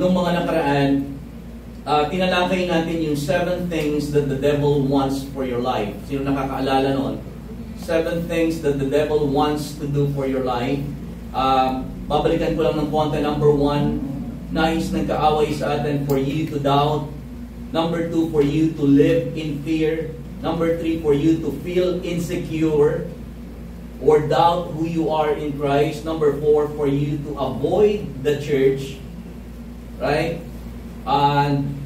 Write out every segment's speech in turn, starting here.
nung mga nakaraan, tinalakay natin yung 7 things that the devil wants for your life. Sino nakakaalala nun? 7 things that the devil wants to do for your life. Babalikan ko lang ng konti. Number 1, nais ng kaaway sa atin for you to doubt. Number 2, for you to live in fear. Number 3, for you to feel insecure or doubt who you are in Christ. Number 4, for you to avoid the church. Right? And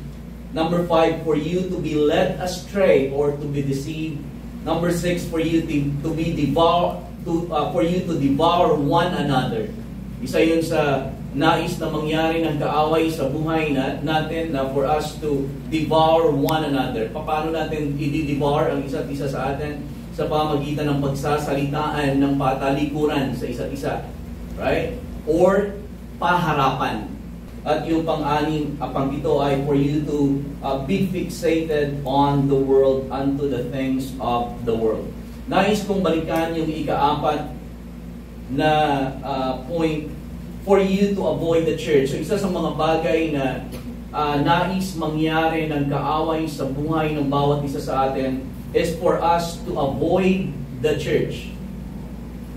number 5, for you to be led astray or to be deceived. Number 6, for you to be for you to devour one another. Isa yun sa nais na mangyari ng kaaway sa buhay natin, na for us to devour one another. Paano natin i-devour ang isa't isa sa atin? Sa pamagitan ng pagsasalitaan ng patalikuran sa isa't isa. Right? Or paharapan. At yung pang-anim, pang-ito ay for you to be fixated on the world, unto the things of the world. Nais kong balikan yung ika-4 na point, for you to avoid the church. So isa sa mga bagay na nais mangyari ng kaaway sa buhay ng bawat isa sa atin is for us to avoid the church.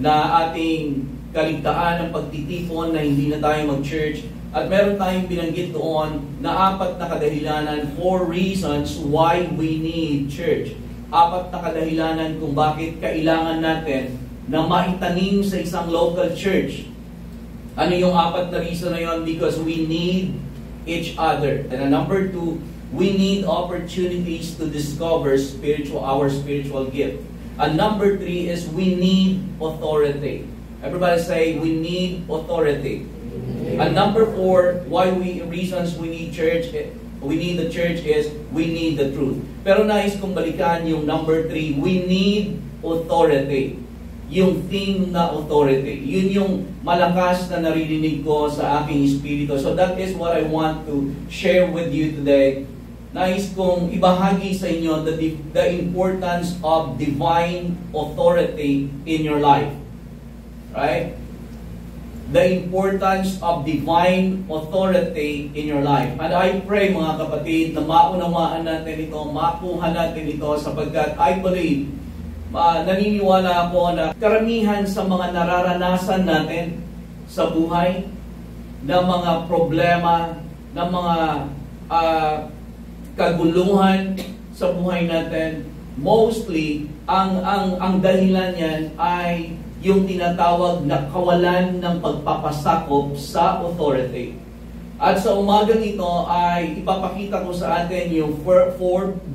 Na ating kaligtaan ng pagtitipon na hindi na tayo mag-church. At meron tayong binanggit doon na 4 na kadahilanan, 4 reasons why we need church. 4 na kadahilanan kung bakit kailangan natin na maitanim sa isang local church. Ano yung 4 na reason na yun? Because we need each other. And number 2, we need opportunities to discover our spiritual gift. And number 3 is we need authority. Everybody say, we need authority. And number 4, reasons we need the church is we need the truth. Pero nais kong balikan yung number 3, we need authority. Yung theme na authority. Yun yung malakas na naririnig ko sa aking espiritu. So that is what I want to share with you today. Nais kong ibahagi sa inyo the importance of divine authority in your life. Right? The importance of divine authority in your life. And I pray, mga kapatid, na maunawaan natin ito, makuha natin ito, sapagkat I believe, naniniwala ako na karamihan sa mga nararanasan natin sa buhay, na mga problema, na mga kaguluhan sa buhay natin, mostly, ang dahilan yan ay yung tinatawag na kawalan ng pagpapasakop sa authority. At sa umagang ito ay ipapakita ko sa atin yung 4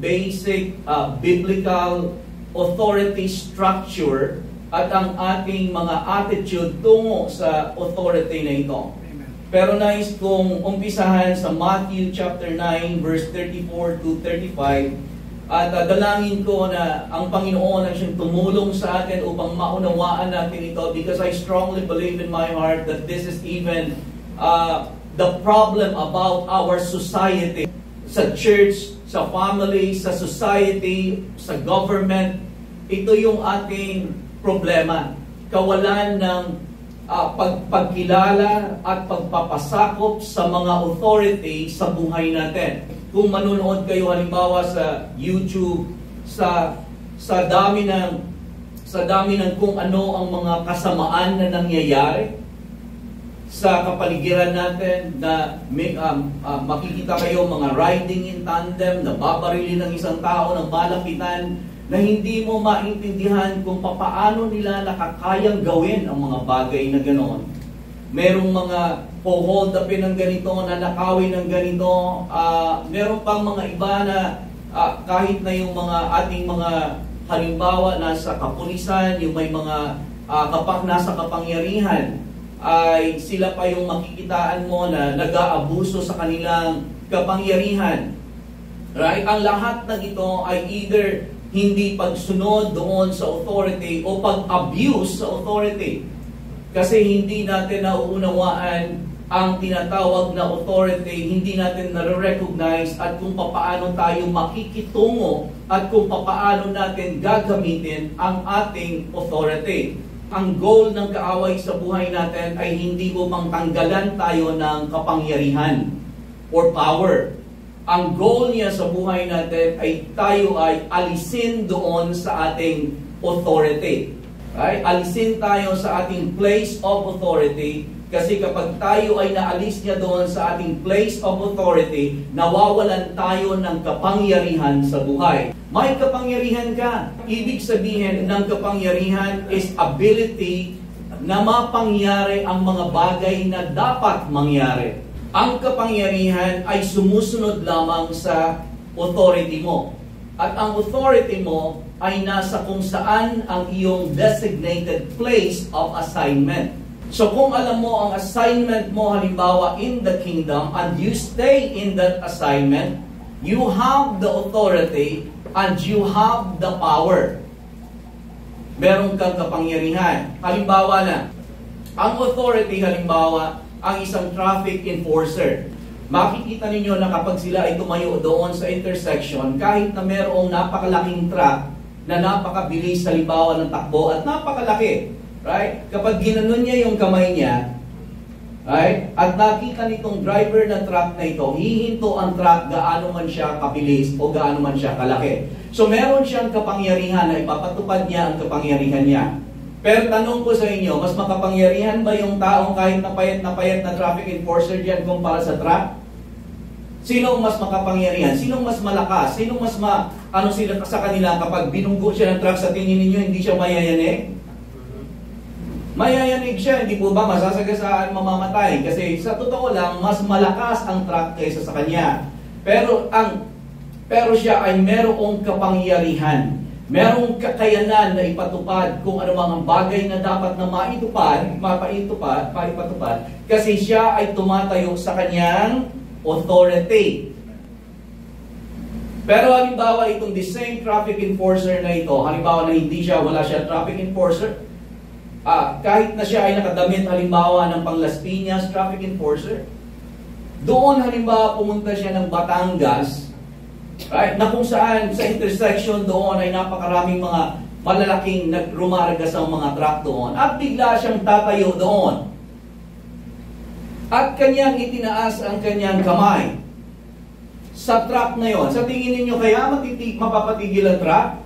basic biblical authority structure at ang ating mga attitude tungo sa authority na ito. Pero nais kong umpisahan sa Matthew chapter 9 verse 34 to 35. At dalangin ko na ang Panginoon ay siyang tumulong sa atin upang maunawaan natin ito, because I strongly believe in my heart that this is even the problem about our society. Sa church, sa family, sa society, sa government, ito yung ating problema. Kawalan ng pagkilala at pagpapasakop sa mga authority sa buhay natin. Kung manunood kayo halimbawa sa YouTube, sa dami ng kung ano ang mga kasamaan na nangyayari sa kapaligiran natin, na makikita kayo mga riding in tandem, na babarilin ng isang tao ng malapitan, na hindi mo maintindihan kung paano nila nakakayang gawin ang mga bagay na ganoon. Merong mga hold upin ng ganito, nanakawin ng ganito. Meron pang mga iba na kahit na yung mga ating mga halimbawa nasa kapulisan, yung may mga nasa kapangyarihan, ay sila pa yung makikitaan mo na nag-aabuso sa kanilang kapangyarihan. Right? Ang lahat ng ito ay either hindi pagsunod doon sa authority o pag-abuse sa authority. Kasi hindi natin nauunawaan ang tinatawag na authority, hindi natin nare-recognize at kung paano tayo makikitungo at kung paano natin gagamitin ang ating authority. Ang goal ng kaaway sa buhay natin ay hindi upang tanggalan tayo ng kapangyarihan. or power. Ang goal niya sa buhay natin ay tayo ay alisin doon sa ating authority. Right? Alisin tayo sa ating place of authority, kasi kapag tayo ay naalis niya doon sa ating place of authority, nawawalan tayo ng kapangyarihan sa buhay. May kapangyarihan ka. Ibig sabihin ng kapangyarihan is ability na mapangyari ang mga bagay na dapat mangyari. Ang kapangyarihan ay sumusunod lamang sa authority mo. At ang authority mo ay nasa kung saan ang iyong designated place of assignment. So kung alam mo ang assignment mo halimbawa in the kingdom and you stay in that assignment, you have the authority and you have the power. Meron kang kapangyarihan. Halimbawa na, ang authority halimbawa, ang isang traffic enforcer. Makikita ninyo na kapag sila ay tumayo doon sa intersection, kahit na merong napakalaking truck na napakabilis halimbawa ng takbo at napakalaki, right? Kapag ginanon niya yung kamay niya, right? At nakita nitong driver ng truck na ito, hihinto ang truck gaano man siya kabilis o gaano man siya kalaki. So meron siyang kapangyarihan na ipapatupad niya ang kapangyarihan niya. Pero tanong ko sa inyo, mas makapangyarihan ba yung taong kahit na payat na traffic enforcer diyan kumpara sa truck? Sino mas makapangyarihan? Sino mas malakas? Sino mas sila sa kanila kapag binunggo siya ng truck, sa tingin ninyo hindi siya mayayanig? Mayayanig siya, hindi po ba masasagasaan, mamamatay? Kasi sa totoo lang, mas malakas ang truck kaysa sa kanya. Pero siya ay merong kapangyarihan. Merong kakayanan na ipatupad kung ano mang ang bagay na dapat na maipatupad, kasi siya ay tumatayo sa kanyang authority. Pero halimbawa itong the same traffic enforcer na ito, halimbawa na wala siya traffic enforcer, kahit na siya ay nakadamit halimbawa ng Las Piñas traffic enforcer, doon halimbawa pumunta siya ng Batangas, right, na kung saan sa intersection doon ay napakaraming mga malalaking nagrumargas ang mga truck doon, at bigla siyang tatayo doon. At kanyang itinaas ang kanyang kamay sa truck na yon. Sa tingin ninyo kaya mapapatigil ang truck?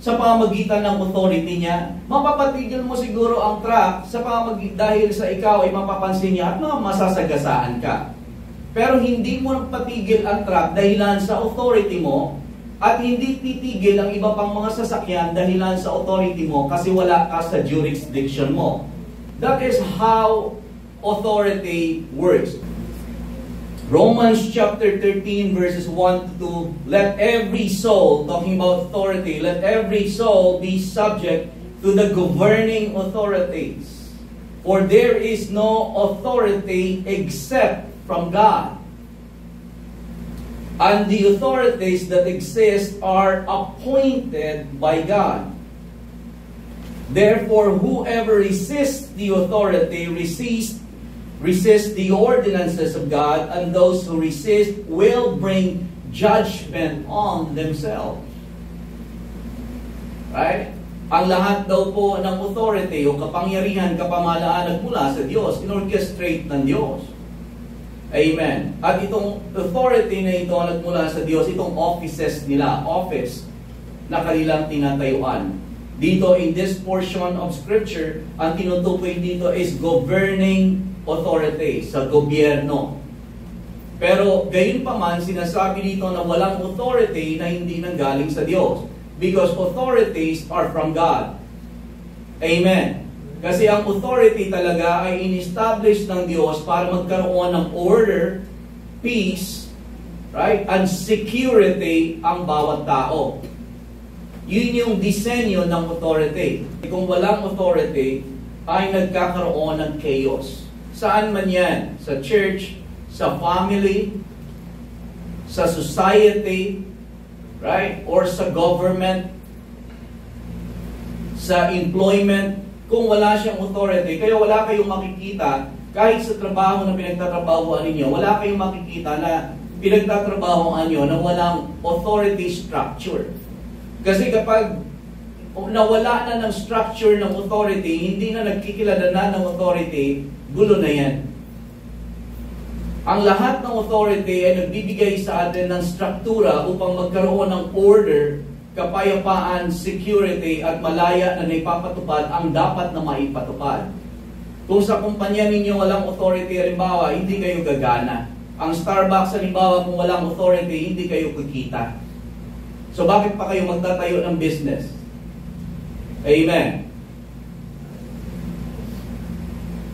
Sa pamamagitan ng authority niya? Mapapatigil mo siguro ang truck dahil sa ikaw ay mapapansin niya at masasagasaan ka. Pero hindi mo patigil ang truck dahilan sa authority mo, at hindi titigil ang iba pang mga sasakyan dahilan sa authority mo kasi wala ka sa jurisdiction mo. That is how authority works. Romans chapter 13 verses 1 to 2, let every soul, talking about authority, let every soul be subject to the governing authorities. For there is no authority except from God. And the authorities that exist are appointed by God. Therefore, whoever resists the authority resists the ordinances of God, and those who resist will bring judgment on themselves. Right? Ang lahat daw po ng authority o kapangyarihan, kapamahalaan nagmula sa Diyos, inorchestrate ng Diyos. Amen. At itong authority na ito nagmula sa Diyos, itong office na kanilang tinatayuan. Dito in this portion of Scripture, ang tinutukoy dito is governing authority, sa gobyerno. Pero gayon pa man, sinasabi dito na walang authority na hindi nanggaling sa Diyos. Because authorities are from God. Amen. Kasi ang authority talaga ay in-establish ng Diyos para magkaroon ng order, peace, right, and security ang bawat tao. Yun yung disenyo ng authority. Kung walang authority, ay nagkakaroon ng chaos. Saan man yan? Sa church, sa family, sa society, right? Or sa government, sa employment. Kung wala siyang authority, kaya wala kayong makikita, kahit sa trabaho na pinagtatrabahoan ninyo, wala kayong makikita na pinagtatrabahoan nyo na walang authority structure. Kasi kapag nawala na ng structure ng authority, hindi na nagkikilala na ng authority, gulo na yan. Ang lahat ng authority ay nagbibigay sa atin ng struktura upang magkaroon ng order, kapayapaan, security, at malaya na naipapatupad ang dapat na maipatupad. Kung sa kumpanya ninyo walang authority, halimbawa, hindi kayo gagana. Ang Starbucks, halimbawa, kung walang authority, hindi kayo kikita. So bakit pa kayo magtatayo ng business? Amen.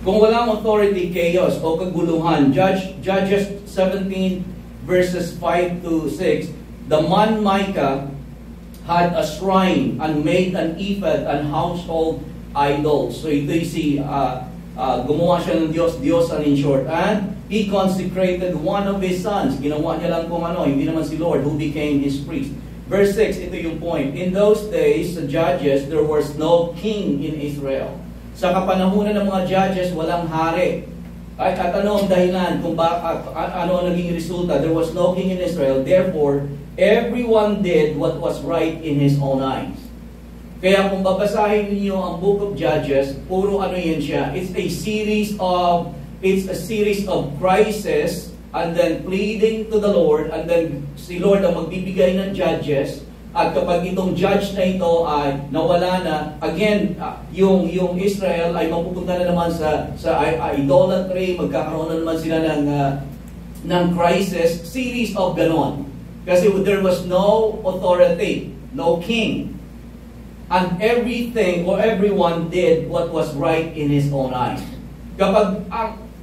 Kung walang authority, chaos o kaguluhan. Judges 17 verses 5 to 6. The man Micah had a shrine and made an ephod and household idols. So ito si gumawa siya ng Diyos in short. And he consecrated one of his sons. Ginawa niya lang kung ano, hindi naman si Lord, who became his priest. Verse 6, ito yung point. In those days, the judges, there was no king in Israel. Sa kapanahunan ng mga judges, walang hari. At ano ang dahilan kung ano ang naging resulta? There was no king in Israel. Therefore, everyone did what was right in his own eyes. Kaya kung babasahin niyo ang Book of Judges, puro ano yan siya. It's a series of crises and then pleading to the Lord, and then si Lord ang magbibigay ng judges. At kapag itong judge na ito ay nawala na, again, yung Israel ay mapupunta na naman sa idolatry, magkakaroon na naman sila ng crisis, series of ganon. Kasi there was no authority, no king. And everything or everyone did what was right in his own eyes. Kapag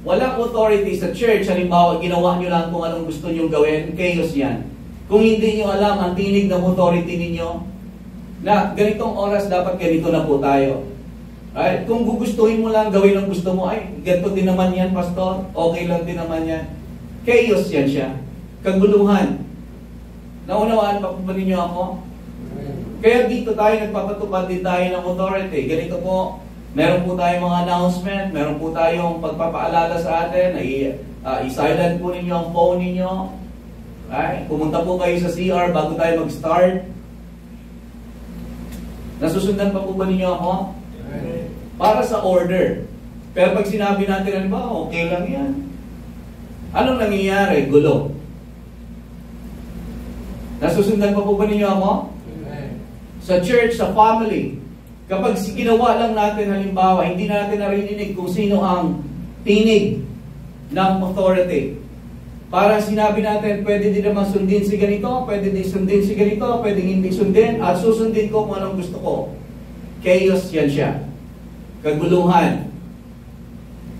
walang authority sa church, halimbawa, ginawa nyo lang kung anong gusto nyo gawin, chaos yan. Kung hindi nyo alam ang tinig ng authority ninyo, na ganitong oras dapat ganito na po tayo. Right? Kung gugustuhin mo lang, gawin ang gusto mo, ay, ganito din naman yan, pastor, okay lang din naman yan. Chaos yan siya. Kaguluhan. Naunawaan pa po ba ninyo ako? Kaya dito tayo, nagpapatupad din tayo ng authority. Ganito po, meron po tayong mga announcement, meron po tayong pagpapaalala sa atin, i-silent po ninyo ang phone ninyo. Ay, pumunta po kayo sa CR bago tayo mag-start. Nasusundan pa po ba ninyo ako? Para sa order. Pero pag sinabi natin, okay lang yan. Anong nangyayari? Gulo. Nasusundan pa po ba ninyo ako? Sa church, sa family. Kapag ginawa lang natin, halimbawa, hindi natin narinig kung sino ang tinig ng authority. Parang sinabi natin, pwede din naman sundin si ganito, pwede din sundin si ganito, pwede hindi sundin, at susundin ko kung anong gusto ko. Chaos yan siya. Kaguluhan.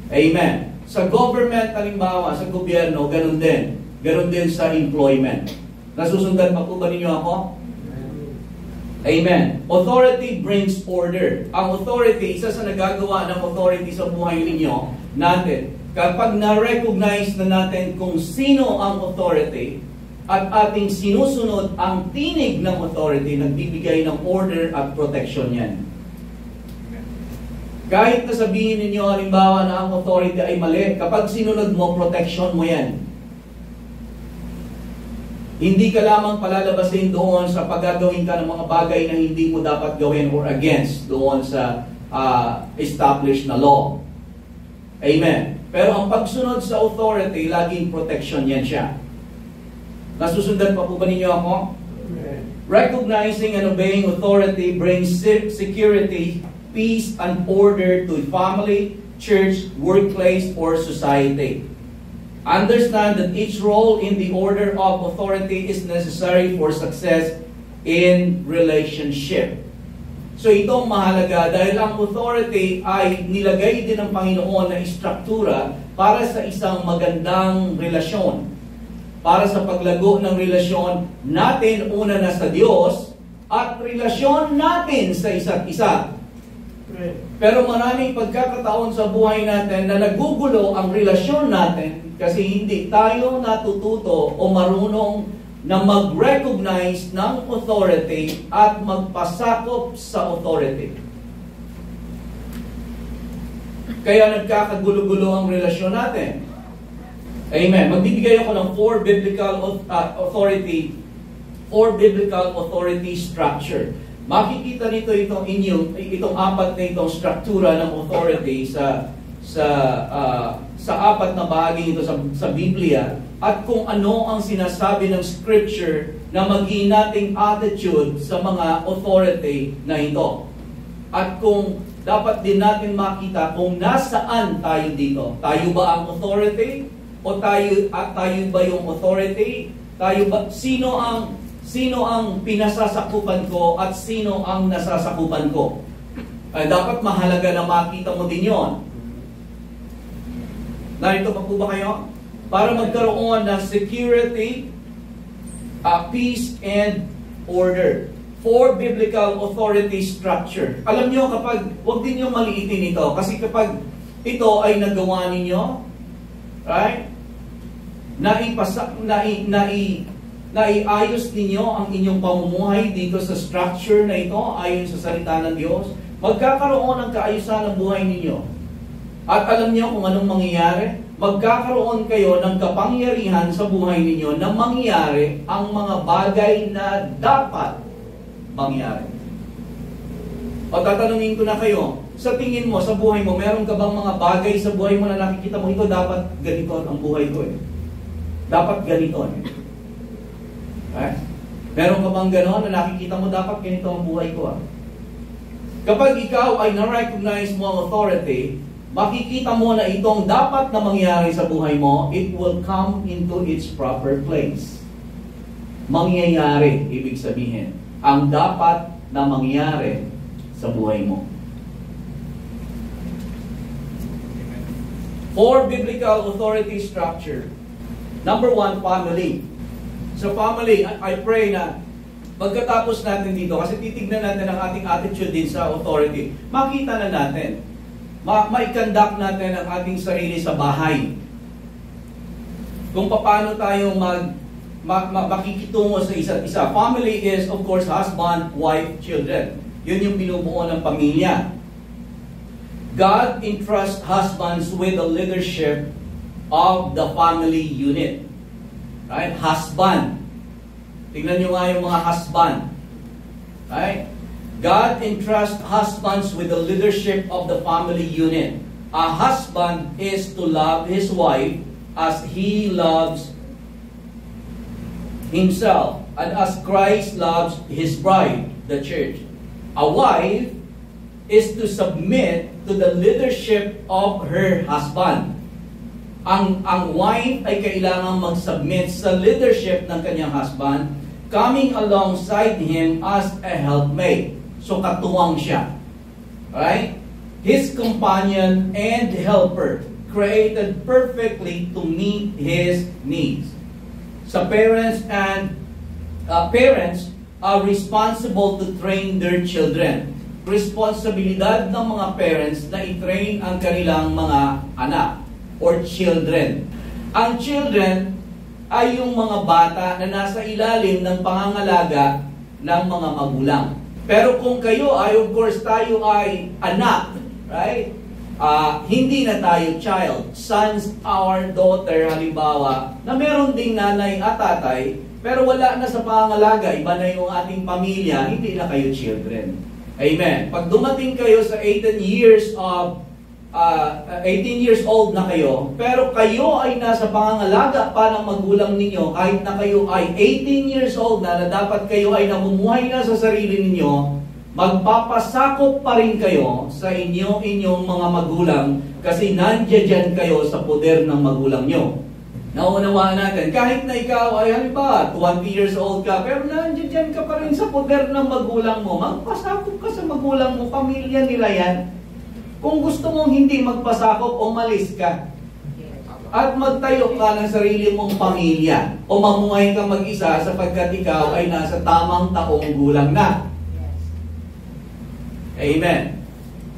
Amen. Sa government, halimbawa, sa gobyerno, ganun din. Ganun din sa employment. Nasusundan pa po ba ninyo ako? Amen. Authority brings order. Ang authority, isa sa nagagawa ng authority sa buhay ninyo, natin, kapag na-recognize na natin kung sino ang authority at ating sinusunod ang tinig ng authority, nagbibigay ng order at protection yan. Kahit na sabihin ninyo, halimbawa na ang authority ay mali, kapag sinunod mo, protection mo yan. Hindi ka lamang palalabasin doon sa paggagawin ka ng mga bagay na hindi mo dapat gawin or against doon sa established na law. Amen. Pero ang pagsunod sa authority, laging protection yan siya. Nasusundan pa po ba ninyo ako? Amen. Recognizing and obeying authority brings security, peace, and order to family, church, workplace, or society. Understand that each role in the order of authority is necessary for success in relationship. So itong mahalaga dahil ang authority ay nilagay din ng Panginoon na istruktura para sa isang magandang relasyon. Para sa paglago ng relasyon natin una na sa Diyos at relasyon natin sa isa't isa. Pero maraming pagkakataon sa buhay natin na nagugulo ang relasyon natin kasi hindi tayo natututo o marunong na mag-recognize ng authority at magpasakop sa authority. Kaya nagkakagulo-gulo ang relasyon natin. Amen. Magbibigay ako ng four biblical authority structure. Makikita nito itong apat na itong struktura ng authority sa sa apat na bahagi ito sa Biblia, at kung ano ang sinasabi ng Scripture na maging nating attitude sa mga authority na ito. At kung dapat din natin makita kung nasaan tayo dito. Tayo ba ang authority? O tayo ba yung authority? Sino ang pinasasakupan ko at sino ang nasasakupan ko? Dapat mahalaga na makita mo din yon. Narito pa po ba kayo? Para magkaroon ng security, peace, and order. 4 biblical authority structure. Alam nyo, huwag din nyo maliitin ito. Kasi kapag ito ay nagawa ninyo, right? Naiayos ninyo ang inyong pamumuhay dito sa structure na ito ayon sa salita ng Diyos, magkakaroon ng kaayusan ng buhay ninyo. At alam niyo kung anong mangyayari? Magkakaroon kayo ng kapangyarihan sa buhay ninyo na mangyari ang mga bagay na dapat mangyari. O tatanungin ko na kayo, sa tingin mo, sa buhay mo, meron ka bang mga bagay sa buhay mo na nakikita mo, ito dapat ganito ang buhay ko eh. Dapat ganito eh. Right? Meron ka bang gano'n na nakikita mo, dapat ganito ang buhay ko ah. Kapag ikaw ay na-recognize mo ang authority, makikita mo na itong dapat na mangyari sa buhay mo, it will come into its proper place. Mangyayari, ibig sabihin, ang dapat na mangyari sa buhay mo. 4 biblical authority structure. Number 1, family. So family, I pray na pagkatapos natin dito, kasi titignan natin ang ating attitude din sa authority, makita na natin, ma-conduct natin ang ating sarili sa bahay. Kung paano tayo makikitungo sa isa't isa. Family is, of course, husband, wife, children. Yun yung binubuo ng pamilya. God entrusts husbands with the leadership of the family unit. Right? Husband. Tingnan nyo nga yung mga husband. Right? God entrusts husbands with the leadership of the family unit. A husband is to love his wife as he loves himself, and as Christ loves His bride, the church. A wife is to submit to the leadership of her husband. Ang wife ay kailangang mag-submit sa leadership ng kanyang husband, coming alongside him as a helpmate. So katuwang siya. Right? His companion and helper, created perfectly to meet his needs. Sa parents are responsible to train their children. Responsibilidad ng mga parents na i-train ang kanilang mga anak or children. Ang children ay yung mga bata na nasa ilalim ng pangangalaga ng mga magulang. Pero kung kayo ay, of course, tayo ay anak, right? Hindi na tayo child, sons or daughter halimbawa, na meron ding nanay at tatay, pero wala na sa pangangalaga, iba na yung ating pamilya, hindi na kayo children. Amen. Pag dumating kayo sa 18 years old na kayo, pero kayo ay nasa pangangalaga pa ng magulang ninyo, kahit na kayo ay 18 years old na dapat kayo ay namumuhay na sa sarili ninyo, magpapasakop pa rin kayo sa inyong mga magulang kasi nandiyan kayo sa poder ng magulang nyo. Naunawaan natin, kahit na ikaw ay halimbawa 20 years old ka, pero nandiyan ka pa rin sa poder ng magulang mo, magpasakop ka sa magulang mo, pamilya nila yan. Kung gusto mong hindi magpasakop, umalis ka. At magtayo ka ng sarili mong pamilya o mamuhay ka mag-isa sapagkat ikaw ay nasa tamang taong gulang na. Amen.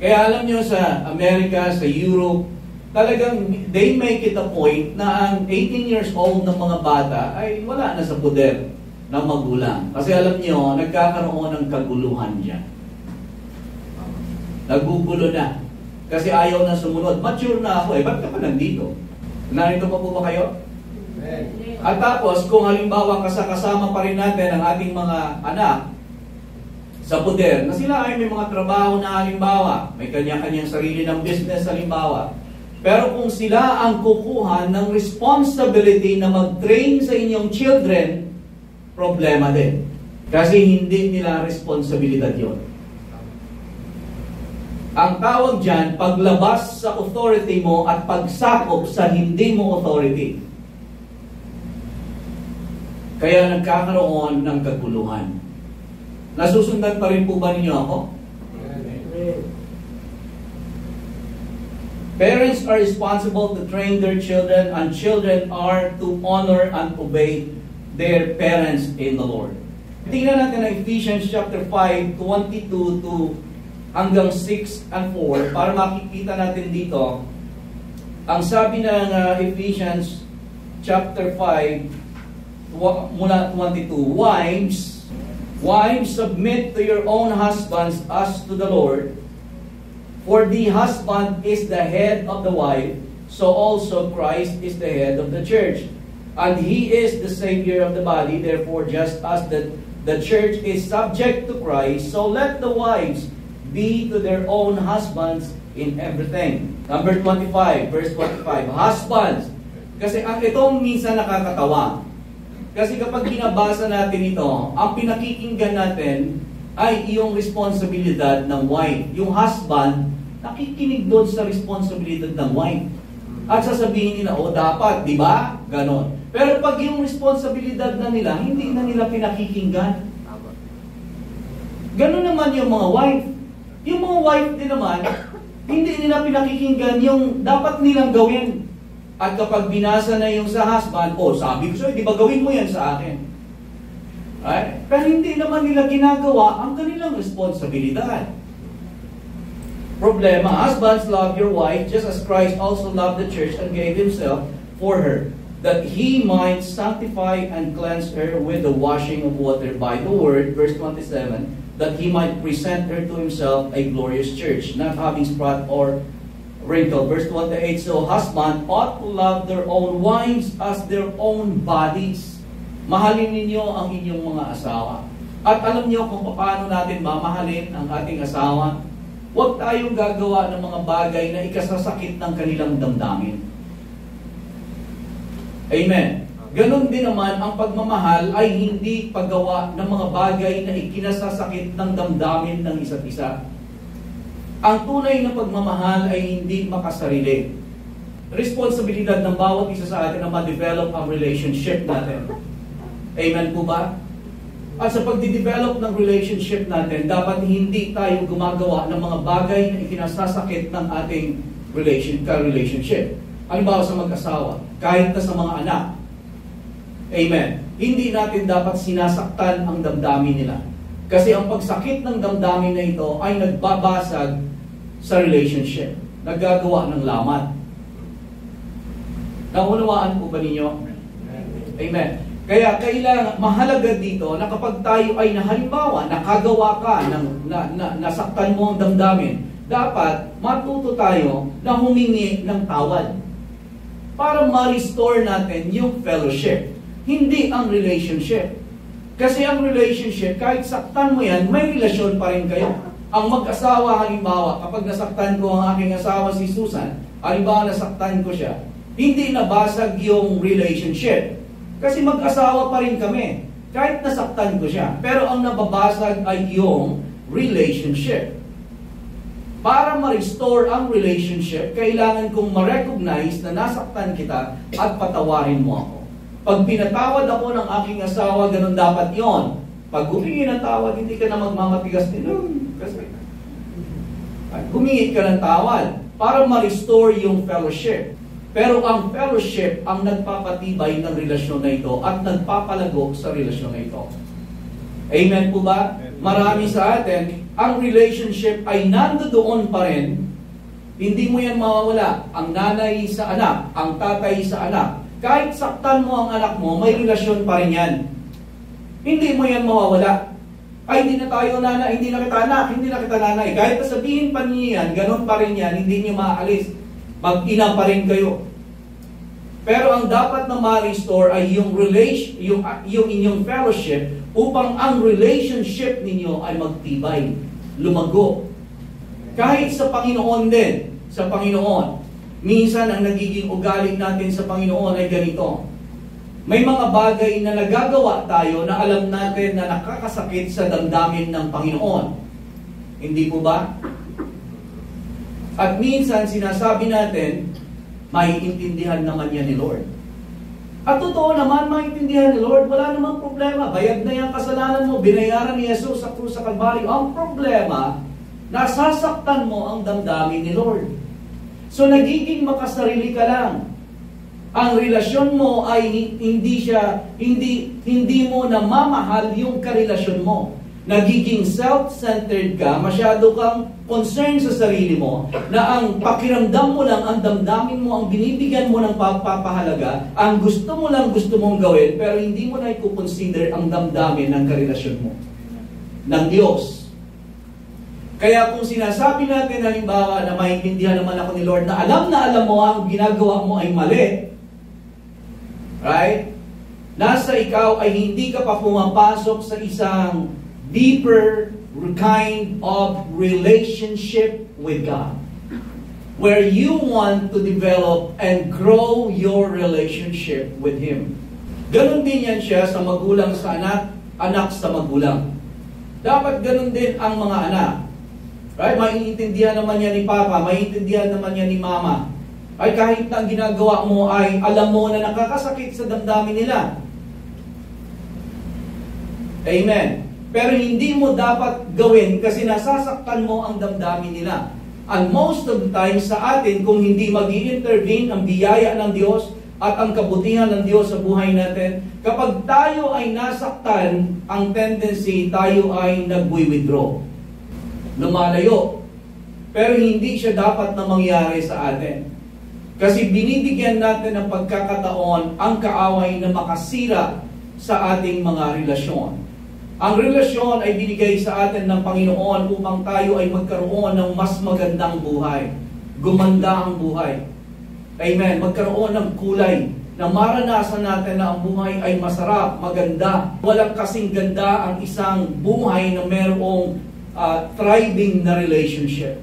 Kaya alam nyo sa Amerika, sa Europe, talagang they make it a point na ang 18 years old ng mga bata ay wala na sa poder ng magulang. Kasi alam nyo, nagkakaroon ng kaguluhan dyan. Nagugulo na. Kasi ayaw na sumunod. Mature na ako eh. Ba't ka pa nandito? Narito pa po ba kayo? At tapos, kung halimbawa kasama pa rin natin ang ating mga anak sa poder, na sila ay may mga trabaho na halimbawa, may kanya-kanyang sarili ng business halimbawa, Pero kung sila ang kukuha ng responsibility na mag-train sa inyong children, problema din. Kasi hindi nila responsibilidad yon. Ang tawag dyan, paglabas sa authority mo at pagsakop sa hindi mo authority. Kaya nagkakaroon ng kaguluhan. Nasusundan pa rin po ba ninyo ako? Parents are responsible to train their children, and children are to honor and obey their parents in the Lord. Tingnan natin ang Ephesians chapter 5, 22 to hanggang 6 and 4 para makikita natin dito. Ang sabi ng Ephesians chapter 5 mula 22, Wives, submit to your own husbands as to the Lord. For the husband is the head of the wife, so also Christ is the head of the church. And He is the Savior of the body. Therefore, just as the church is subject to Christ, so let the wives be to their own husbands in everything. Number 25, verse 25. Husbands. Kasi itong minsan nakakatawa. Kasi kapag binabasa natin ito, ang pinakikinggan natin ay iyong responsibilidad ng wife. Yung husband, nakikinig doon sa responsibilidad ng wife. At sasabihin nila, dapat, di ba? Ganon. Pero pag yung responsibilidad na nila, hindi na nila pinakikinggan. Ganon naman yung mga wife. Yung mga wife din naman, hindi nila pinakikinggan yung dapat nilang gawin. At kapag binasa na yung sa husband, sabi ko sa'yo, di ba gawin mo yan sa akin? Right? Pero hindi naman nila ginagawa ang kanilang responsibilidad. Problema, husbands, love your wife, just as Christ also loved the church and gave Himself for her, that He might sanctify and cleanse her with the washing of water by the word, verse 27, that He might present her to Himself a glorious church, not having spot or wrinkle. Verse 28, so husbands ought to love their own wives as their own bodies. Mahalin ninyo ang inyong mga asawa. At alam niyo kung paano natin mamahalin ang ating asawa. Huwag tayong gagawa ng mga bagay na ikasasakit ng kanilang damdamin. Amen. Ganon din naman ang pagmamahal ay hindi paggawa ng mga bagay na ikinasasakit ng damdamin ng isa't isa. Ang tunay na pagmamahal ay hindi makasarili. Responsibilidad ng bawat isa sa atin na ma-develop ang relationship natin. Amen po ba? At sa pagdi-develop ng relationship natin, dapat hindi tayo gumagawa ng mga bagay na ikinasasakit ng ating relationship. Halimbawa sa mag-asawa, kahit na sa mga anak. Amen. Hindi natin dapat sinasaktan ang damdamin nila. Kasi ang pagsakit ng damdamin na ito ay nagbabasag sa relationship. Naggagawa ng lamat. Naunawaan po ba ninyo? Amen. Kaya kailangan, mahalaga dito na kapag tayo ay halimbawa, nakagawa ka, nasaktan mo ang damdamin, dapat matuto tayo na humingi ng tawad para ma-restore natin yung fellowship. Hindi ang relationship. Kasi ang relationship, kahit saktan mo yan, may relasyon pa rin kayo. Ang mag-asawa, halimbawa, kapag nasaktan ko ang aking asawa si Susan, halimbawa nasaktan ko siya, hindi nabasag yung relationship. Kasi mag-asawa pa rin kami. Kahit nasaktan ko siya. Pero ang nababasag ay yung relationship. Para ma-restore ang relationship, kailangan kong ma-recognize na nasaktan kita at patawarin mo ako. Pag pinatawad ako ng aking asawa, ganun dapat yon. Pag humingi ng tawad, hindi ka na magmamatigas din. Kasi humingi ka ng tawad para ma-restore yung fellowship. Pero ang fellowship ang nagpapatibay ng relasyon na ito at nagpapalago sa relasyon na ito. Amen po ba? Marami sa atin, ang relationship ay nandoon pa rin. Hindi mo yan mawawala. Ang nanay sa anak, ang tatay sa anak. Kahit saktan mo ang anak mo, may relasyon pa rin yan. Hindi mo yan mawawala. Ay, hindi na tayo nanay, hindi na kita anak, hindi na kita nanay. Kahit sabihin pa niya yan, ganun pa rin yan, hindi niyo maaalis. Mag-ina pa rin kayo. Pero ang dapat na ma-restore ay yung inyong fellowship upang ang relationship ninyo ay magtibay, lumago. Kahit sa Panginoon din, sa Panginoon. minsan ang nagiging ugali natin sa Panginoon ay ganito. May mga bagay na nagagawa tayo na alam natin na nakakasakit sa damdamin ng Panginoon. Hindi po ba? At minsan sinasabi natin, maiintindihan naman yan ni Lord. At totoo naman, maiintindihan ni Lord, wala namang problema. Bayad na yung kasalanan mo, binayaran ni Jesus sa krus sa Kalbaryo. Ang problema, nasasaktan mo ang damdamin ni Lord. So nagiging makasarili ka lang. Ang relasyon mo ay hindi mo namamahal yung karelasyon mo. Nagiging self-centered ka, masyado kang concerned sa sarili mo, na ang pakiramdam mo lang, ang damdamin mo, ang binibigyan mo ng pagpapahalaga, ang gusto mo lang gusto mong gawin, pero hindi mo na i-consider ang damdamin ng karelasyon mo, ng Diyos. Kaya kung sinasabi natin, halimbawa, na maintindihan naman ako ni Lord, na alam mo ang ginagawa mo ay mali, right? Nasa ikaw ay hindi ka pa pumapasok sa isang deeper kind of relationship with God, where you want to develop and grow your relationship with Him. Ganon din yan siya sa magulang sa anak, anak sa magulang. Dapat ganon din ang mga anak. Right? Maiintindihan naman yan ni Papa, maiintindihan naman yan ni Mama. Ay kahit na ang ginagawa mo ay alam mo na nakakasakit sa damdamin nila. Amen. Pero hindi mo dapat gawin kasi nasasaktan mo ang damdamin nila. And most of the time sa atin, kung hindi mag-i-intervene ang biyaya ng Diyos at ang kabutihan ng Diyos sa buhay natin, kapag tayo ay nasaktan, ang tendency tayo ay nag-withdraw. Lumalayo. Pero hindi siya dapat na mangyari sa atin. Kasi binibigyan natin ng pagkakataon ang kaaway na makasira sa ating mga relasyon. Ang relasyon ay binigay sa atin ng Panginoon upang tayo ay magkaroon ng mas magandang buhay. Gumanda ang buhay. Amen. Magkaroon ng kulay na maranasan natin na ang buhay ay masarap, maganda. Walang kasing ganda ang isang buhay na mayroong thriving na relationship.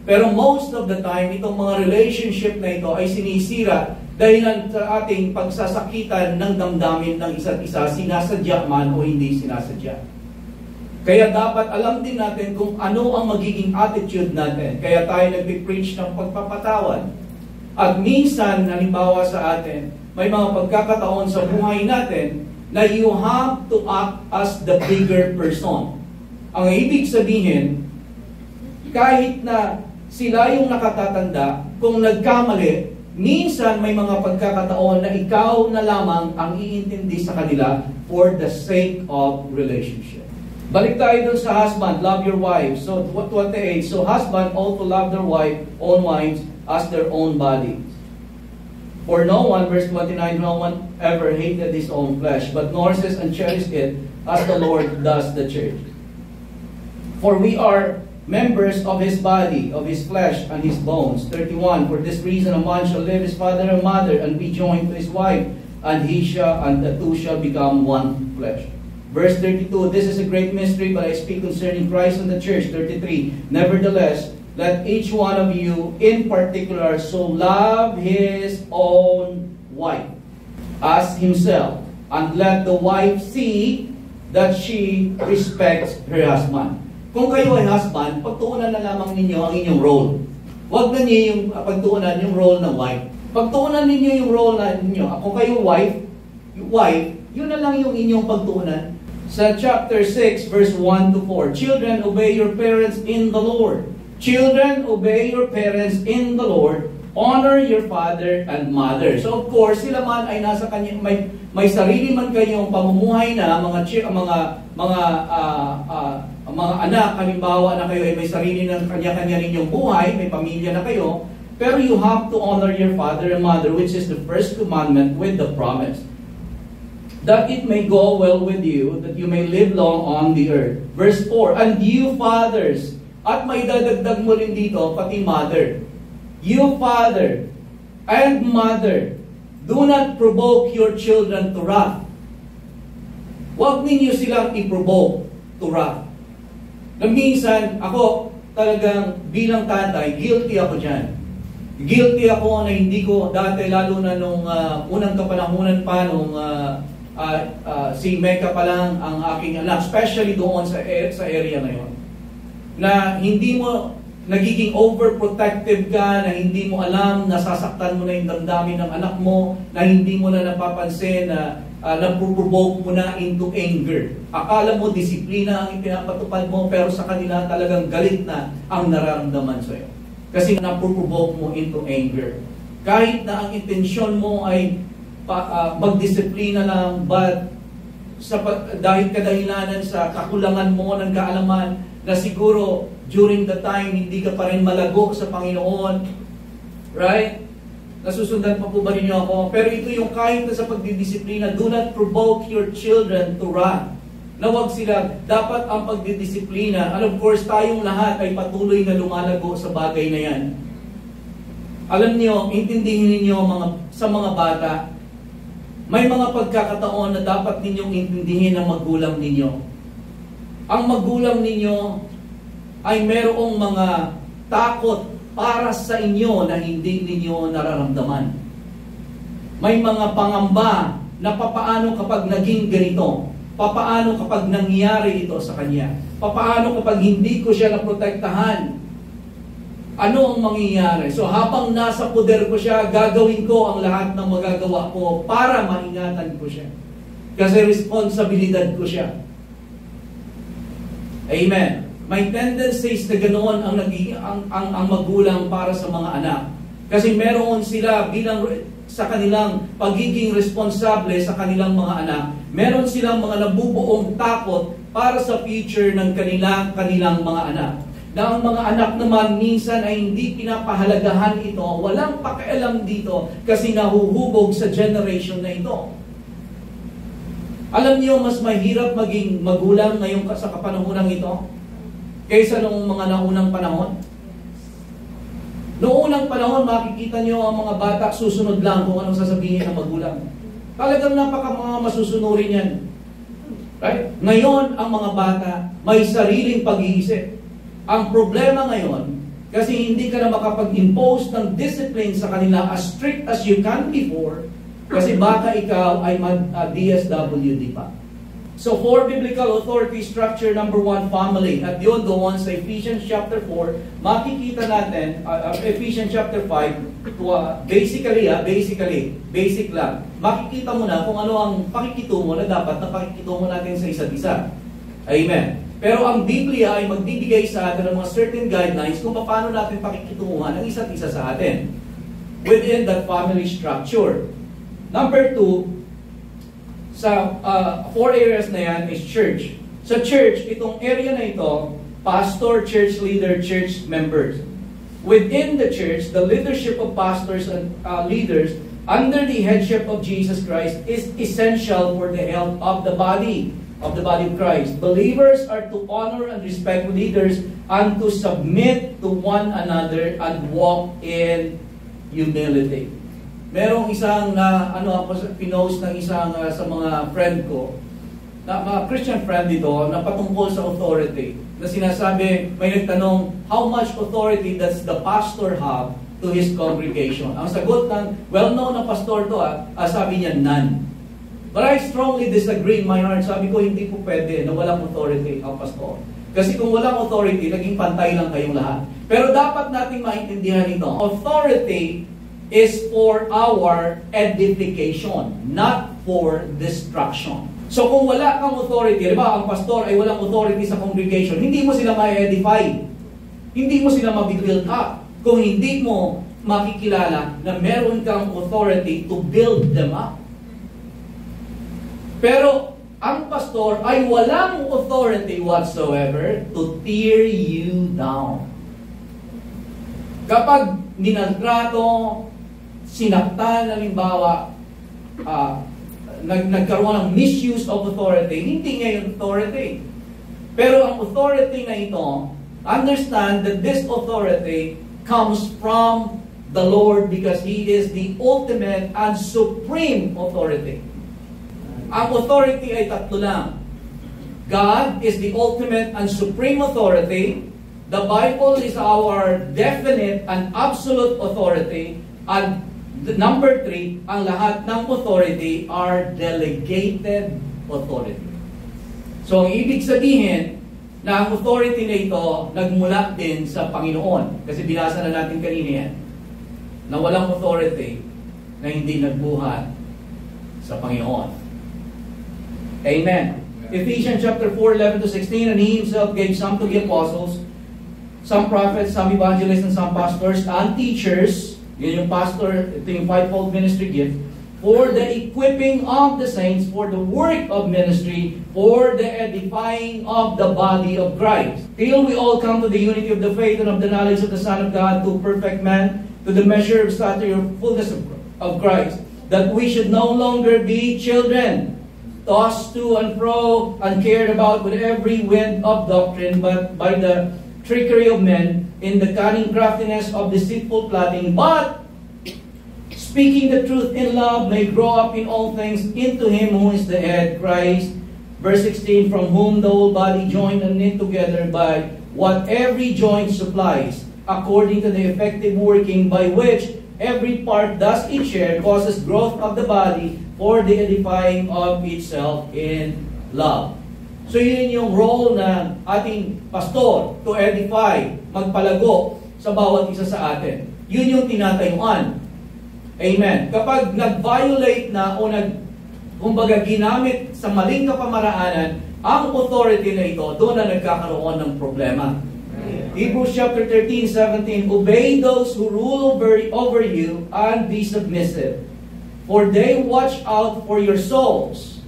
Pero most of the time, itong mga relationship na ito ay sinisira dahil sa ating pagsasakitan ng damdamin ng isa't isa, sinasadya man o hindi sinasadya. Kaya dapat alam din natin kung ano ang magiging attitude natin. Kaya tayo nagpipreach ng pagpapatawad. At minsan, halimbawa sa atin, may mga pagkakataon sa buhay natin na you have to act as the bigger person. Ang ibig sabihin, kahit na sila yung nakatatanda, kung nagkamali, minsan may mga pagkakataon na ikaw na lamang ang iintindi sa kanila for the sake of relationship. Balik tayo dun sa husband, love your wife. So, 28. So, husband also love their own wives as their own body. For no one, verse 29, no one ever hated his own flesh, but nourishes and cherishes it as the Lord does the church. For we are members of His body, of His flesh and His bones. 31. For this reason a man shall leave his father and mother and be joined to his wife, and the two shall become one flesh. Verse 32. This is a great mystery, but I speak concerning Christ and the church. 33. Nevertheless, let each one of you in particular so love his own wife as himself, and let the wife see that she respects her husband. Kung kayo ay husband, pagtuunan na lamang ninyo ang inyong role. Huwag na niyo yung pagtuunan yung role ng wife. Pagtuunan ninyo yung role na ninyo. Kung kayo wife, yun na lang yung inyong pagtuunan. Sa chapter 6, verse 1 to 4, Children, obey your parents in the Lord. Children, obey your parents in the Lord. Honor your father and mother. So of course, sila man ay nasa kanya, may sarili man kayong pamumuhay na mga anak, halimbawa na kayo ay may sarili ng kanya-kanya ninyong buhay, may pamilya na kayo, pero you have to honor your father and mother, which is the first commandment with the promise, that it may go well with you, that you may live long on the earth. Verse 4, and you fathers, at may dadagdag mo rin dito, pati mother, you father and mother, do not provoke your children to wrath. Huwag ninyo silang i-provoke to wrath. Na minsan, ako talagang bilang tatay, guilty ako dyan. Guilty ako na hindi ko dati, lalo na nung unang kapanahunan pa, nung si Mecca pa lang ang aking anak, especially doon sa area na yon, na hindi mo nagiging overprotective ka, na hindi mo alam, nasasaktan mo na yung damdamin ng anak mo, na hindi mo na napapansin na napuprovoke mo na into anger. Akala mo disiplina ang ipinapatupad mo, pero sa kanila talagang galit na ang nararamdaman sa'yo. Kasi napuprovoke mo into anger. Kahit na ang intensyon mo ay magdisiplina lang, but dahil kadahilanan sa kakulangan mo ng kaalaman, na siguro during the time hindi ka pa rin malago sa Panginoon, right? Nasusundan pa po ba ninyo ako? Pero ito yung kahit na sa pagdidisiplina, do not provoke your children to wrath. Na wag sila, dapat ang pagdidisiplina, and of course tayong lahat ay patuloy na lumalago sa bagay na yan. Alam niyo, intindihin niyo sa mga bata, may mga pagkakataon na dapat ninyong intindihin ng magulang ninyo. Ang magulang ninyo ay merong mga takot para sa inyo na hindi ninyo nararamdaman. May mga pangamba na papaano kapag naging ganito, papaano kapag nangyari ito sa kanya, papaano kapag hindi ko siya naprotektahan, ano ang mangyayari? So habang nasa poder ko siya, gagawin ko ang lahat ng magagawa ko para maingatan ko siya. Kasi responsibilidad ko siya. Amen. May tendencies na ganoon ang magulang para sa mga anak. Kasi meron sila bilang sa kanilang pagiging responsable sa kanilang mga anak, meron silang mga nabubuong takot para sa future ng kanilang mga anak. Na ang mga anak naman minsan ay hindi pinapahalagahan ito, walang pakialam dito kasi nahuhubog sa generation na ito. Alam niyo, mas mahirap maging magulang ngayon sa kapanahunan ito kaysa noong mga naunang panahon. Noong unang panahon, makikita niyo ang mga bata susunod lang kung anong sasabihin ng magulang. Talagang mga masusunurin yan. Right? Ngayon, ang mga bata may sariling pag-iisip. Ang problema ngayon, kasi hindi ka na makapag-impose ng discipline sa kanila as strict as you can before, kasi baka ikaw ay DSWD pa. So, for biblical authority structure, number 1, family. At yun doon sa Ephesians chapter 4, makikita natin, Ephesians chapter 5, basic lang. Makikita mo na kung ano ang pakikitungo na dapat na pakikitungo natin sa isa't isa. Amen. Pero ang Biblia ay magbibigay sa atin ng mga certain guidelines kung paano natin pakikitunguhan ang isa't isa sa atin within that family structure. Number 2, sa 4 areas na yan is church. Sa church, itong area na ito, pastor, church leader, church members. Within the church, the leadership of pastors and leaders under the headship of Jesus Christ is essential for the health of the body of Christ. Believers are to honor and respect leaders and to submit to one another and walk in humility. Merong isang pinost ng isang sa mga friend ko, na mga Christian friend dito, na patungkol sa authority. Na sinasabi, may nagtanong, how much authority does the pastor have to his congregation? Ang sagot ng well-known na pastor to, sabi niya, none. But I strongly disagree in my heart. Sabi ko, hindi po pwede na walang authority ang pastor. Kasi kung walang authority, naging pantay lang kayong lahat. Pero dapat nating maintindihan ito. Authority is for our edification, not for destruction. So kung wala kang authority, di ba, ang pastor ay walang authority sa congregation, hindi mo sila ma-edify. Hindi mo sila ma-build up. Kung hindi mo makikilala na meron kang authority to build them up. Pero ang pastor ay walang authority whatsoever to tear you down. Kapag ninaltrato, sinaktan, halimbawa, nagkaroon ng misuse of authority, hindi niya yung authority. Pero ang authority na ito, understand that this authority comes from the Lord because He is the ultimate and supreme authority. Ang authority ay tatlo lang. God is the ultimate and supreme authority. The Bible is our definite and absolute authority. And number 3, ang lahat ng authority are delegated authority. So, ang ibig sabihin na ang authority na ito nagmula din sa Panginoon. Kasi binasa na natin kanina yan, na walang authority na hindi nagbuhat sa Panginoon. Amen. Ephesians chapter 4, 11-16, and He Himself gave some to the apostles, some prophets, some evangelists, and some pastors and teachers. Yun yung pastor, ito yung fivefold ministry gift, for the equipping of the saints, for the work of ministry, for the edifying of the body of Christ, till we all come to the unity of the faith and of the knowledge of the Son of God, to perfect man, to the measure of stature of fullness of Christ, that we should no longer be children, tossed to and fro, and carried about with every wind of doctrine, but by the trickery of men, in the cunning craftiness of deceitful plotting, but speaking the truth in love, may grow up in all things into Him who is the head, Christ. Verse 16, from whom the whole body joined and knit together by what every joint supplies, according to the effective working by which every part does its share, causes growth of the body for the edifying of itself in love. So yun yung role ng ating pastor, to edify, magpalago sa bawat isa sa atin. Yun yung tinatayuan. Amen. Kapag nag-violate na o kumbaga ginamit sa maling kapamaraanan ang authority na ito, doon na nagkakaroon ng problema. Hebrews chapter 13, 17, obey those who rule over you and be submissive, for they watch out for your souls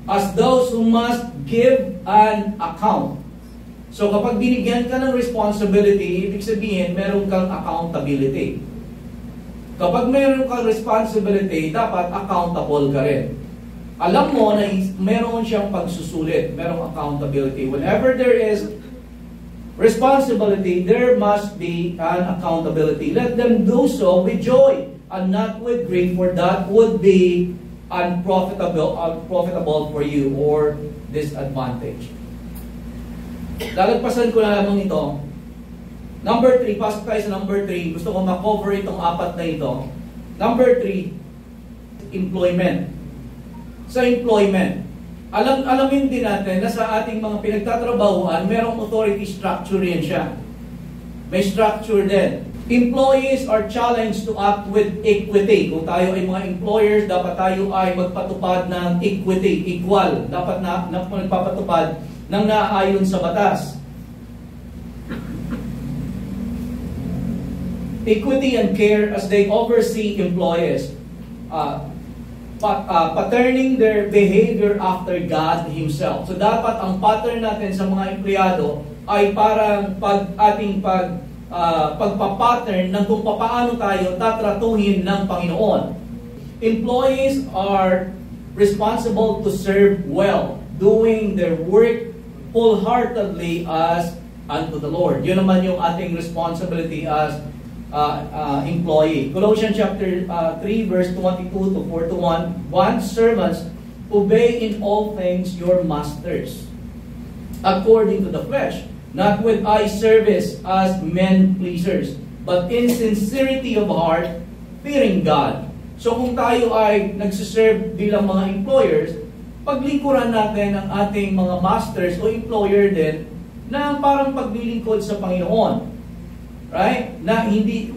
as those who must give an account. So kapag binigyan ka ng responsibility, ibig sabihin meron kang accountability. Kapag meron kang responsibility, dapat accountable ka rin. Alam mo na meron siyang pagsusulit, merong accountability. Whenever there is responsibility, there must be an accountability. Let them do so with joy and not with grief, for that would be unprofitable for you or disadvantage. Lalagpasan ko na lamang ito. Number 3, pasok tayo sa number 3. Gusto ko ma-cover itong 4 na ito. Number 3, employment. Sa employment, alamin din natin na sa ating mga pinagtatrabahuan, merong authority structure yan siya. May structure din. Employees are challenged to act with equity. Kung tayo ay mga employers, dapat tayo ay magpatupad ng equity, equal. Dapat na magpapatupad ng naayon sa batas. Equity and care as they oversee employees, patterning their behavior after God Himself. So dapat ang pattern natin sa mga empleyado ay parang pagpapattern ng kung paano tayo tatratuhin ng Panginoon. Employees are responsible to serve well, doing their work wholeheartedly as unto the Lord. Yun naman yung ating responsibility as employee. Colossians chapter 3 verse 22 to 41, servants, obey in all things your masters, according to the flesh, not with eye service as men pleasers, but in sincerity of heart, fearing God. So kung tayo ay nagsiserve bilang mga employers, paglingkuran natin ang ating mga masters o employer din na parang paglilingkod sa Panginoon. Right? Na hindi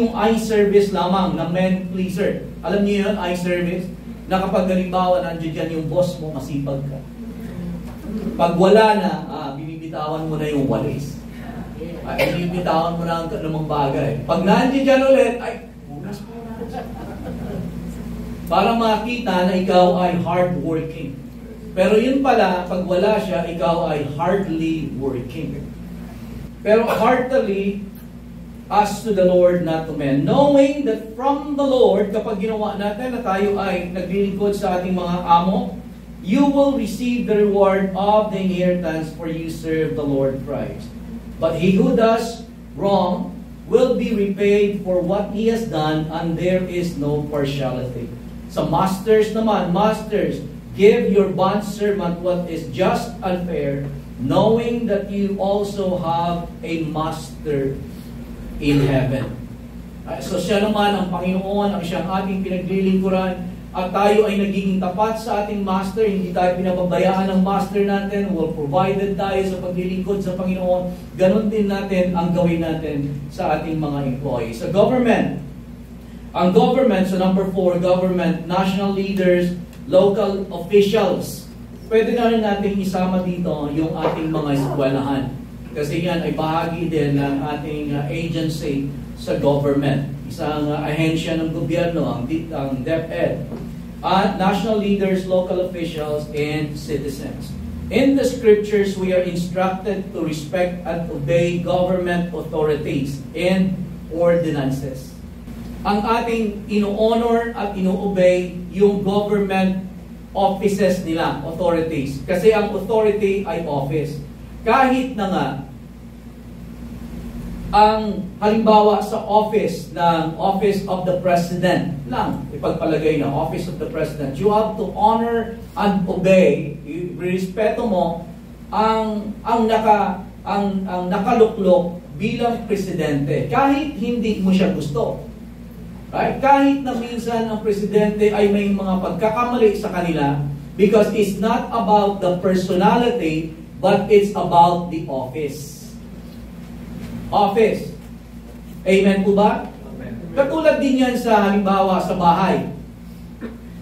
yung eye service lamang na men pleaser. Alam niyo yun, eye service? Na kapag halimbawa nandiyan dyan yung boss mo, masipag ka. Pag wala na, binibitawan mo na yung walis. Binibitawan mo na ang anumang bagay. Pag nandiyan dyan ulit, bukas po na. Para makita na ikaw ay hardworking. Pero yun pala, pag wala siya, ikaw ay hardly working. Pero heartily, as to the Lord, not to men. Knowing that from the Lord, kapag ginawa natin na tayo ay naglilingkod sa ating mga amo, you will receive the reward of the inheritance, for you serve the Lord Christ. But he who does wrong will be repaid for what he has done, and there is no partiality. Sa masters naman, masters, give your bondservant what is just and fair, knowing that you also have a master in heaven. So siya naman ang Panginoon, ang siyang ating pinaglilingkuran, at tayo ay nagiging tapat sa ating master, hindi tayo pinababayaan ng master natin, well provided tayo sa paglilingkod sa Panginoon, ganun din natin ang gawin natin sa ating mga employees. Sa government, ang government, so number 4, government, national leaders, local officials. Pwede na rin natin isama dito yung ating mga eskwelahan. Kasi yan ay bahagi din ng ating agency sa government. Isang ahensya ng gobyerno, ang DepEd. At national leaders, local officials, and citizens. In the scriptures, we are instructed to respect and obey government authorities and ordinances. Ang ating ino-honor at ino-obey yung government offices nila, authorities. Kasi ang authority ay office. Kahit na nga, ang halimbawa sa office of the President lang, ipagpalagay na office of the President, you have to honor and obey, respeto mo ang nakaluklok bilang presidente kahit hindi mo siya gusto. Right? Kahit na minsan ang presidente ay may mga pagkakamali sa kanila, because it's not about the personality but it's about the office. Office. Amen po ba? Amen. Katulad din yan sa halimbawa sa bahay.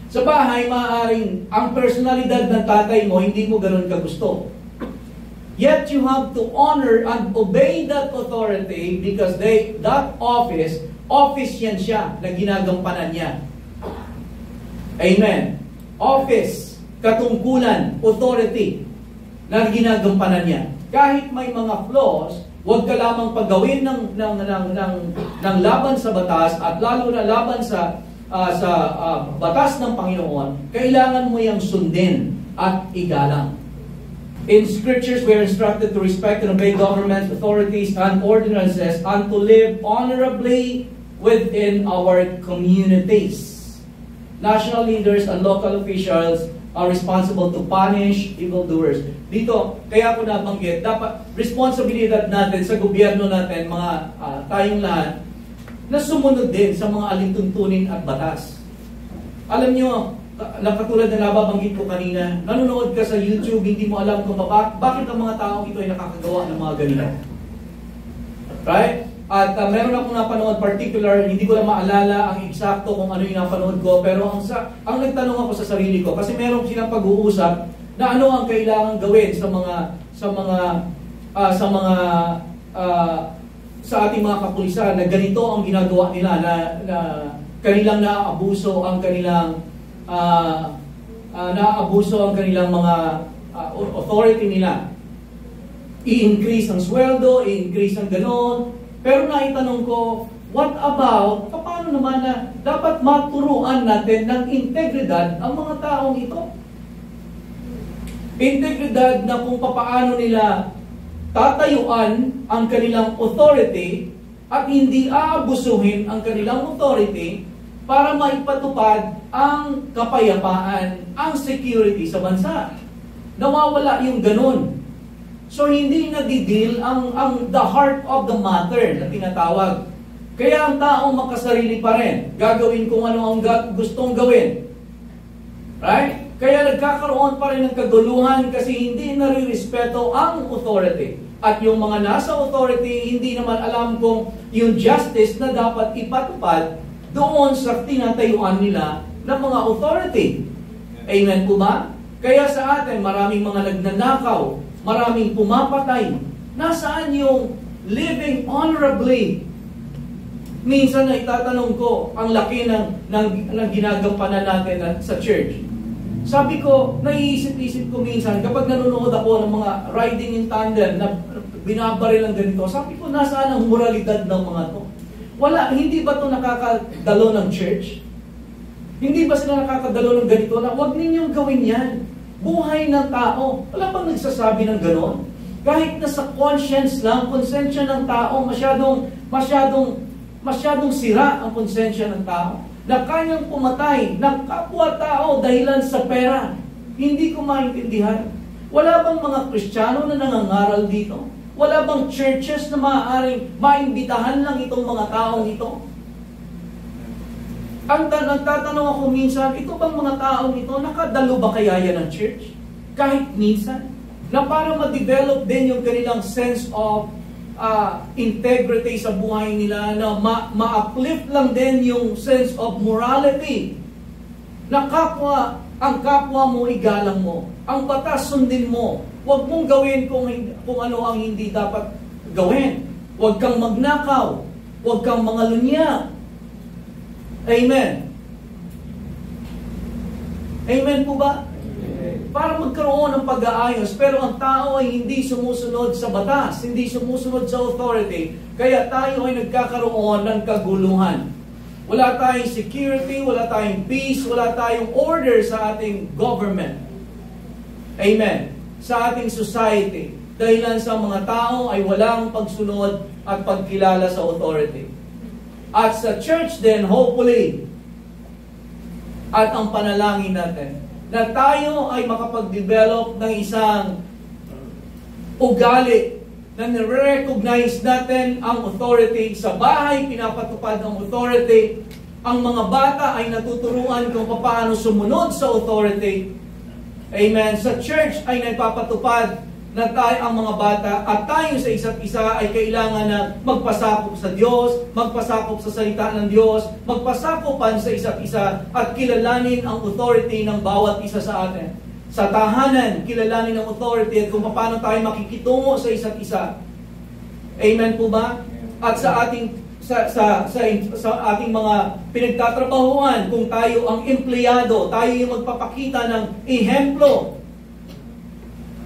Sa bahay, maaaring ang personalidad ng tatay mo, hindi mo ganun kagusto. Yet you have to honor and obey that authority because that office yan siya na ginagampanan niya. Amen. Office, katungkulan, authority na ginagampanan niya. Kahit may mga flaws, huwag ka lamang paggawin ng laban sa batas at lalo na laban sa batas ng Panginoon, kailangan mo yang sundin at igalang. In scriptures, we are instructed to respect and obey government authorities and ordinances and to live honorably within our communities. National leaders and local officials are responsible to punish evildoers. Dito, kaya ko nabanggit, dapat responsibilidad natin sa gobyerno natin, mga tayong lahat, na sumunod din sa mga alintuntunin at batas. Alam nyo, nakatulad na nababanggit ko kanina, nanonood ka sa YouTube, hindi mo alam kung bakit ang mga taong ito ay nakakagawa ng mga ganito. Right? At meron akong napanood particular, hindi ko lang maalala ang eksakto kung ano yung napanood ko, pero ang nagtanong ako sa sarili ko, kasi meron silang pag-uusap na ano ang kailangan gawin sa ating mga kapulisan na ganito ang ginagawa nila, na kanilang naaabuso ang kanilang mga authority nila. I-increase ang sweldo, i-increase ang ganon. Pero naitanong ko, what about, paano naman na dapat maturuan natin ng integridad ang mga taong ito? Integridad na kung paano nila tatayuan ang kanilang authority at hindi aabusuhin ang kanilang authority para maipatupad ang kapayapaan, ang security sa bansa. Nawawala yung ganun. So hindi nadideal ang the heart of the matter na tinatawag. Kaya ang taong makasarili pa rin, gagawin kung ano ang gustong gawin. Right? Kaya nagkakaroon pa rin ng kaguluhan kasi hindi nare-respeto ang authority. At yung mga nasa authority, hindi naman alam kung yung justice na dapat ipatupad doon sa tinatayuan nila ng mga authority. Amen po ba? Kaya sa atin, maraming mga nagnanakaw, maraming pumapatay. Nasaan yung living honorably? Minsan na itatanong ko, ang laki ng ginagampanan natin sa church. Sabi ko, naiisip-isip ko minsan, kapag nanonood ako ng mga riding in tandem na binabaril ng ganito, sabi ko, nasaan ang moralidad ng mga to? Wala, hindi ba to nakakadalo ng church? Hindi ba sila nakakadalo ng ganito na huwag ninyong gawin yan? Buhay ng tao. Wala bang nagsasabi ng ganon? Kahit na sa conscience lang, konsensya ng tao, masyadong sira ang konsensya ng tao. Na kanyang pumatay ng kapwa-tao dahilan sa pera. Hindi ko maintindihan. Wala bang mga Kristiyano na nangangaral dito? Wala bang churches na maaaring maimbitahan lang itong mga taong ito? Ang nagtatanong ako minsan, ito bang mga taong ito, nakadalo ba kaya yan ng church? Kahit minsan? Na para ma-develop din yung kanilang sense of integrity sa buhay nila, na ma-uplift lang din yung sense of morality. Na ang kapwa mo, igalang mo. Ang batas, sundin mo. Huwag mong gawin kung ano ang hindi dapat gawin. Huwag kang magnakaw. Huwag kang mangalunya. Amen. Amen po ba? Para magkaroon ng pag-aayos, pero ang tao ay hindi sumusunod sa batas, hindi sumusunod sa authority, kaya tayo ay nagkakaroon ng kaguluhan. Wala tayong security, wala tayong peace, wala tayong order sa ating government. Amen. Sa ating society. Dahilan sa mga tao ay walang pagsunod at pagkilala sa authority. At sa church din, hopefully, at ang panalangin natin, na tayo ay makapag-develop ng isang ugali na nire-recognize natin ang authority. Sa bahay, pinapatupad ang authority. Ang mga bata ay natuturuan kung paano sumunod sa authority. Amen. Sa church ay nagpapatupad na tayo ang mga bata at tayo sa isa't isa ay kailangan na magpasakop sa Diyos, magpasakop sa salita ng Diyos, magpasakopan sa isa't isa at kilalanin ang authority ng bawat isa sa atin. Sa tahanan, kilalanin ang authority at kung paano tayo makikitungo sa isa't isa. Amen po ba? At sa ating ating mga pinagtatrabahuan, kung tayo ang empleyado, tayo yung magpapakita ng ehemplo.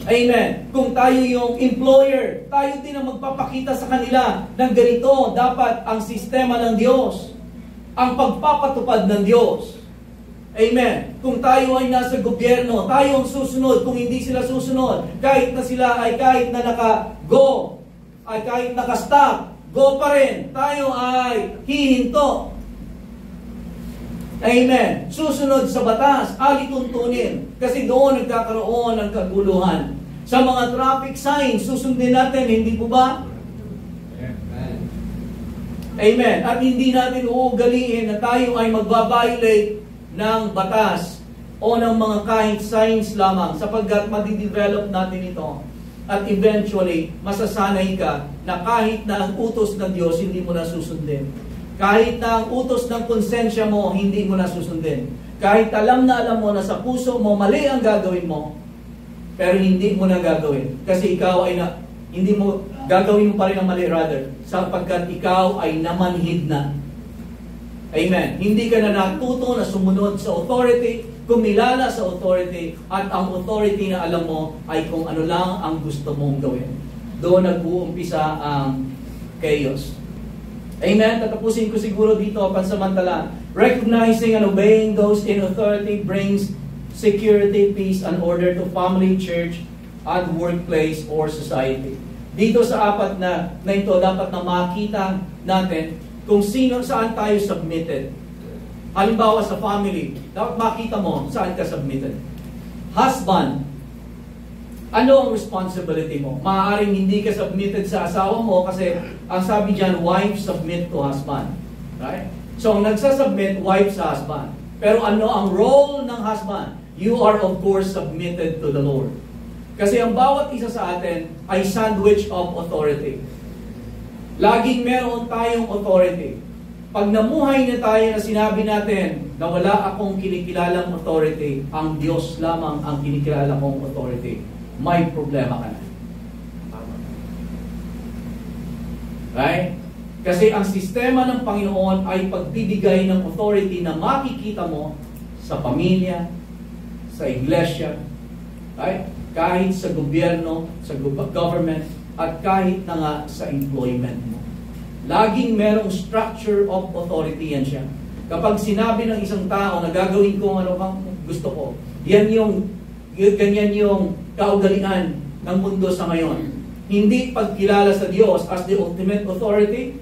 Amen. Kung tayo yung employer, tayo din ang magpapakita sa kanila ng ganito, dapat ang sistema ng Diyos, ang pagpapatupad ng Diyos. Amen. Kung tayo ay nasa gobyerno, tayo ang susunod. Kung hindi sila susunod, kahit na sila ay kahit na naka-go, ay kahit naka-stop, go pa rin. Tayo ay hihinto. Amen. Susunod sa batas, alituntunin. Kasi doon nagkakaroon ng kaguluhan. Sa mga traffic signs, susundin natin, hindi po ba? Amen. Amen. At hindi natin uugaliin na tayo ay magbabiolate ng batas o ng mga kahit signs lamang sapagkat madidevelop natin ito. At eventually, masasanay ka na kahit na ang utos ng Diyos, hindi mo na susundin. Kahit na ang utos ng konsensya mo, hindi mo na susundin. Kahit alam mo na sa puso mo, mali ang gagawin mo, pero hindi mo na gagawin. Kasi ikaw ay hindi mo, gagawin mo pa rin ang mali rather, sapagkat ikaw ay namanhid na. Amen. Hindi ka na natuto na sumunod sa authority, kumilala sa authority, at ang authority na alam mo ay kung ano lang ang gusto mong gawin. Doon nag-uumpisa ang chaos. Amen. Tatapusin ko siguro dito pansamantala. Recognizing and obeying those in authority brings security, peace, and order to family, church, and workplace or society. Dito sa apat na ito, dapat na makita natin kung saan tayo submitted. Halimbawa sa family, dapat makita mo saan ka submitted. Husband, ano ang responsibility mo? Maaaring hindi ka submitted sa asawa mo kasi ang sabi dyan, wife submit to husband. Right? So, ang nagsasubmit, wife sa husband. Pero ano ang role ng husband? You are of course submitted to the Lord. Kasi ang bawat isa sa atin ay sandwich of authority. Laging meron tayong authority. Pag namuhay na tayo na sinabi natin na wala akong kinikilalang authority, ang Diyos lamang ang kinikilala kong authority, may problema ka na. Right? Kasi ang sistema ng Panginoon ay pagbibigay ng authority na makikita mo sa pamilya, sa iglesia, right? Kahit sa gobyerno, sa government, at kahit na nga sa employment mo. Laging merong structure of authority yan siya. Kapag sinabi ng isang tao na gagawin ko ano kang gusto ko, ganyan yung kaugalian ng mundo sa ngayon. Hindi pagkilala sa Diyos as the ultimate authority,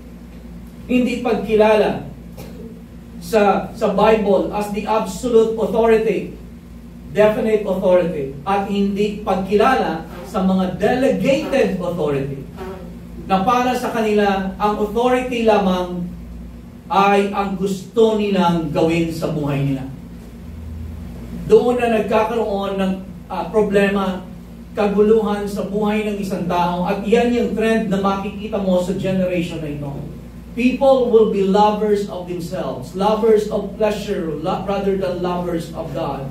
hindi pagkilala sa Bible as the absolute authority. definite authority at hindi pagkilala sa mga delegated authority. Na para sa kanila, ang authority lamang ay ang gusto nilang gawin sa buhay nila. Doon na nagkakaroon ng problema, kaguluhan sa buhay ng isang tao, at yan yung trend na makikita mo sa generation na ito. People will be lovers of themselves, lovers of pleasure rather than lovers of God.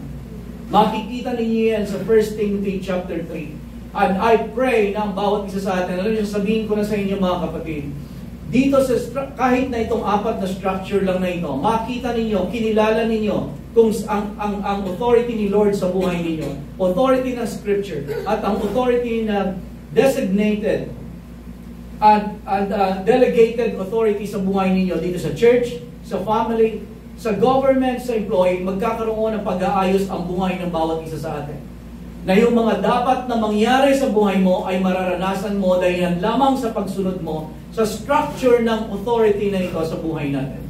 Makikita ninyo yan sa 1 Timothy chapter 3. And I pray na ang bawat isa sa atin, alam niyo, sabihin ko na sa inyo mga kapatid, dito sa kahit na itong apat na structure lang na ito, makita ninyo, kinilala ninyo kung ang authority ni Lord sa buhay ninyo, authority ng Scripture, at ang authority na designated and delegated authority sa buhay ninyo dito sa church, sa family, sa government, sa employee, magkakaroon ng pag-aayos ang buhay ng bawat isa sa atin. Na yung mga dapat na mangyari sa buhay mo ay mararanasan mo dahil yan lamang sa pagsunod mo sa structure ng authority na ito sa buhay natin.